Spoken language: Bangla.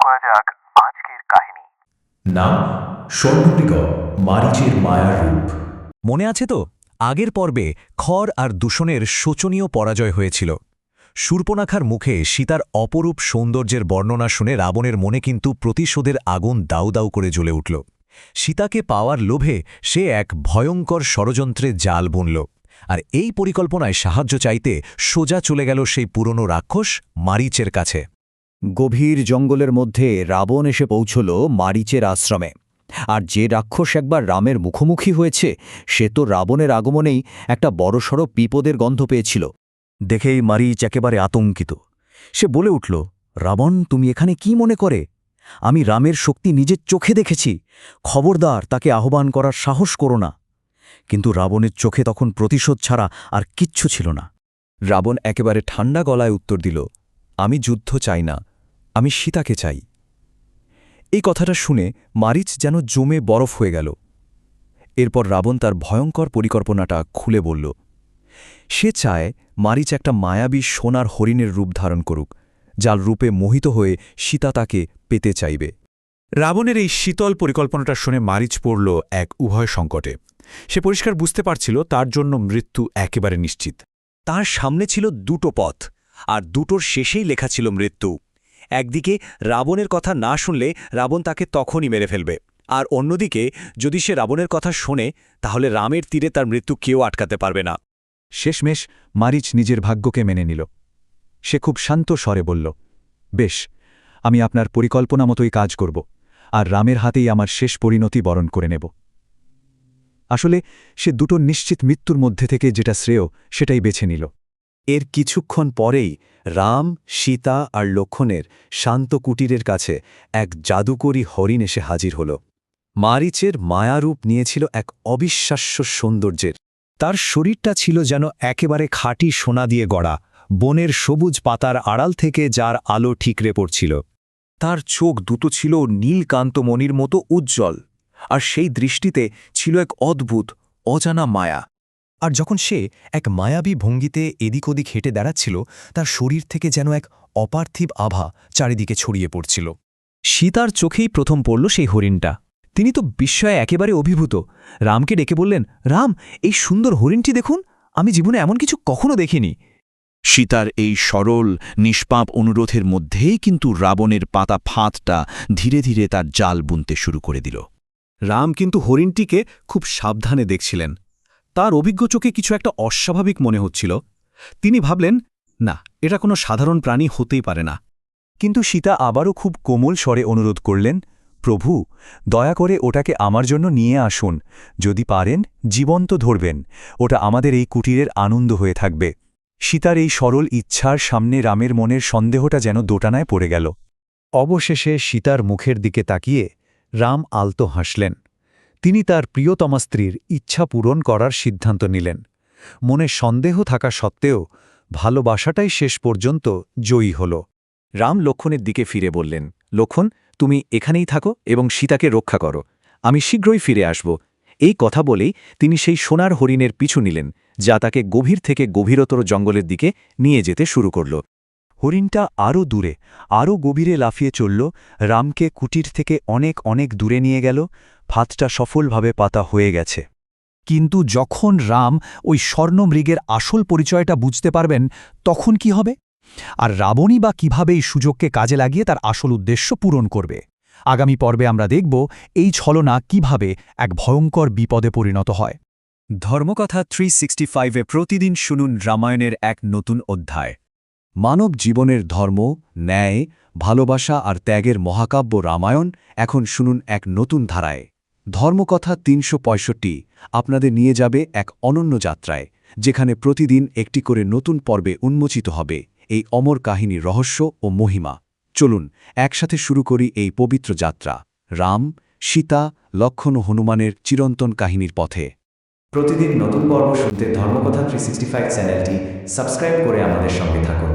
করা যাক আজকের কাহিনী। নাম স্বর্ণমৃগ, মারীচের মায়ার রূপ। মনে আছে তো, আগের পর্বে খর আর দূষণের শোচনীয় পরাজয় হয়েছিল। শূর্পণখার মুখে সীতার অপরূপ সৌন্দর্যের বর্ণনা শুনে রাবণের মনে কিন্তু প্রতিশোধের আগুন দাউ দাউ করে জ্বলে উঠল। সীতাকে পাওয়ার লোভে সে এক ভয়ঙ্কর ষড়যন্ত্রে জাল বুনল, আর এই পরিকল্পনায় সাহায্য চাইতে সোজা চলে গেল সেই পুরনো রাক্ষস মারীচের কাছে। গভীর জঙ্গলের মধ্যে রাবণ এসে পৌঁছল মারীচের আশ্রমে। আর যে রাক্ষস একবার রামের মুখোমুখি হয়েছে, সে তো রাবণের আগমনেই একটা বড়সড় বিপদের গন্ধ পেয়েছিল। দেখেই মারীচ একেবারে আতঙ্কিত। সে বলে উঠল, রাবণ, তুমি এখানে কি মনে করে? আমি রামের শক্তি নিজের চোখে দেখেছি। খবরদার, তাকে আহ্বান করার সাহস করো না। কিন্তু রাবণের চোখে তখন প্রতিশোধ ছাড়া আর কিচ্ছু ছিল না। রাবণ একেবারে ঠান্ডা গলায় উত্তর দিল, আমি যুদ্ধ চাই না, আমি সীতাকে চাই। এই কথাটা শুনে মারীচ যেন জমে বরফ হয়ে গেল। এরপর রাবণ তার ভয়ঙ্কর পরিকল্পনাটা খুলে বলল। সে চায় মারীচ একটা মায়াবী সোনার হরিণের রূপ ধারণ করুক, যার রূপে মোহিত হয়ে সীতা তাকে পেতে চাইবে। রাবণের এই শীতল পরিকল্পনাটা শুনে মারীচ পড়ল এক উভয় সংকটে। সে পরিষ্কার বুঝতে পারছিল তার জন্য মৃত্যু একেবারে নিশ্চিত। তার সামনে ছিল দুটো পথ, আর দুটোর শেষেই লেখা ছিল মৃত্যু। একদিকে রাবণের কথা না শুনলে রাবণ তাকে তখনই মেরে ফেলবে, আর অন্যদিকে যদি সে রাবণের কথা শোনে তাহলে রামের তীরে তার মৃত্যু কেউ আটকাতে পারবে না। শেষমেশ মারীচ নিজের ভাগ্যকে মেনে নিল। সে খুব শান্ত স্বরে বলল, বেশ, আমি আপনার পরিকল্পনা মতোই কাজ করব, আর রামের হাতেই আমার শেষ পরিণতি বরণ করে নেব। আসলে সে দুটো নিশ্চিত মৃত্যুর মধ্যে থেকে যেটা শ্রেয় সেটাই বেছে নিল। এর কিছুক্ষণ পরেই রাম, সীতা আর লক্ষ্মণের শান্ত কুটিরের কাছে এক জাদুকরী হরিণ এসে হাজির হল। মারীচের মায়ারূপ নিয়েছিল এক অবিশ্বাস্য সৌন্দর্যের। তার শরীরটা ছিল যেন একেবারে খাঁটি সোনা দিয়ে গড়া, বনের সবুজ পাতার আড়াল থেকে যার আলো ঠিকরে পড়ছিল। তার চোখ দুটো ছিল নীলকান্তমণির মতো উজ্জ্বল, আর সেই দৃষ্টিতে ছিল এক অদ্ভুত অজানা মায়া। আর যখন সে এক মায়াবী ভঙ্গিতে এদিক ওদিক হেঁটে দাঁড়াচ্ছিল, তার শরীর থেকে যেন এক অপার্থিব আভা চারিদিকে ছড়িয়ে পড়ছিল। সীতার চোখেই প্রথম পড়ল সেই হরিণটা। তিনি তো বিস্ময়ে একেবারে অভিভূত। রামকে ডেকে বললেন, রাম, এই সুন্দর হরিণটি দেখুন, আমি জীবনে এমন কিছু কখনো দেখিনি। সীতার এই সরল নিষ্পাপ অনুরোধের মধ্যেই কিন্তু রাবণের পাতা ফাঁদটা ধীরে ধীরে তার জাল বুনতে শুরু করে দিল। রাম কিন্তু হরিণটিকে খুব সাবধানে দেখছিলেন। তার অভিজ্ঞ চোখে কিছু একটা অস্বাভাবিক মনে হচ্ছিল। তিনি ভাবলেন, না, এটা কোনো সাধারণ প্রাণী হতেই পারে না। কিন্তু সীতা আবারও খুব কোমল স্বরে অনুরোধ করলেন, প্রভু, দয়া করে ওটাকে আমার জন্য নিয়ে আসুন। যদি পারেন জীবন্ত ধরবেন, ওটা আমাদের এই কুটিরের আনন্দ হয়ে থাকবে। সীতার এই সরল ইচ্ছার সামনে রামের মনের সন্দেহটা যেন দোটানায় পড়ে গেল। অবশেষে সীতার মুখের দিকে তাকিয়ে রাম আলতো হাসলেন। তিনি তার প্রিয়তমা স্ত্রীর ইচ্ছা পূরণ করার সিদ্ধান্ত নিলেন। মনে সন্দেহ থাকা সত্ত্বেও ভালোবাসাটাই শেষ পর্যন্ত জয়ী হল। রাম লক্ষ্মণের দিকে ফিরে বললেন, লক্ষ্মণ, তুমি এখানেই থাকো এবং সীতাকে রক্ষা করো। আমি শীঘ্রই ফিরে আসব। এই কথা বলেই তিনি সেই সোনার হরিণের পিছু নিলেন, যা তাকে গভীর থেকে গভীরতর জঙ্গলের দিকে নিয়ে যেতে শুরু করল। হরিণটা আরও দূরে, আরও গভীরে লাফিয়ে চলল, রামকে কুটির থেকে অনেক অনেক দূরে নিয়ে গেল। ফাঁদটা সফলভাবে পাতা হয়ে গেছে। কিন্তু যখন রাম ওই স্বর্ণমৃগের আসল পরিচয়টা বুঝতে পারবেন, তখন কি হবে? আর রাবণই বা কিভাবে এই সুযোগকে কাজে লাগিয়ে তার আসল উদ্দেশ্য পূরণ করবে? আগামী পর্বে আমরা দেখব এই ছলনা কিভাবে এক ভয়ঙ্কর বিপদে পরিণত হয়। ধর্মকথা 365-এ প্রতিদিন শুনুন রামায়ণের এক নতুন অধ্যায়। মানব জীবনের ধর্ম, ন্যায়, ভালোবাসা আর ত্যাগের মহাকাব্য রামায়ণ এখন শুনুন এক নতুন ধারায়। ধর্মকথা 365 আপনাদের নিয়ে যাবে এক অনন্য যাত্রায়, যেখানে প্রতিদিন একটি করে নতুন পর্বে উন্মোচিত হবে এই অমর কাহিনীর রহস্য ও মহিমা। চলুন একসাথে শুরু করি এই পবিত্র যাত্রা, রাম, সীতা, লক্ষ্মণ ও হনুমানের চিরন্তন কাহিনীর পথে। প্রতিদিন নতুন পর্ব শুনতে ধর্মকথা 365 চ্যানেলটি সাবস্ক্রাইব করে আমাদের সঙ্গে থাকুন।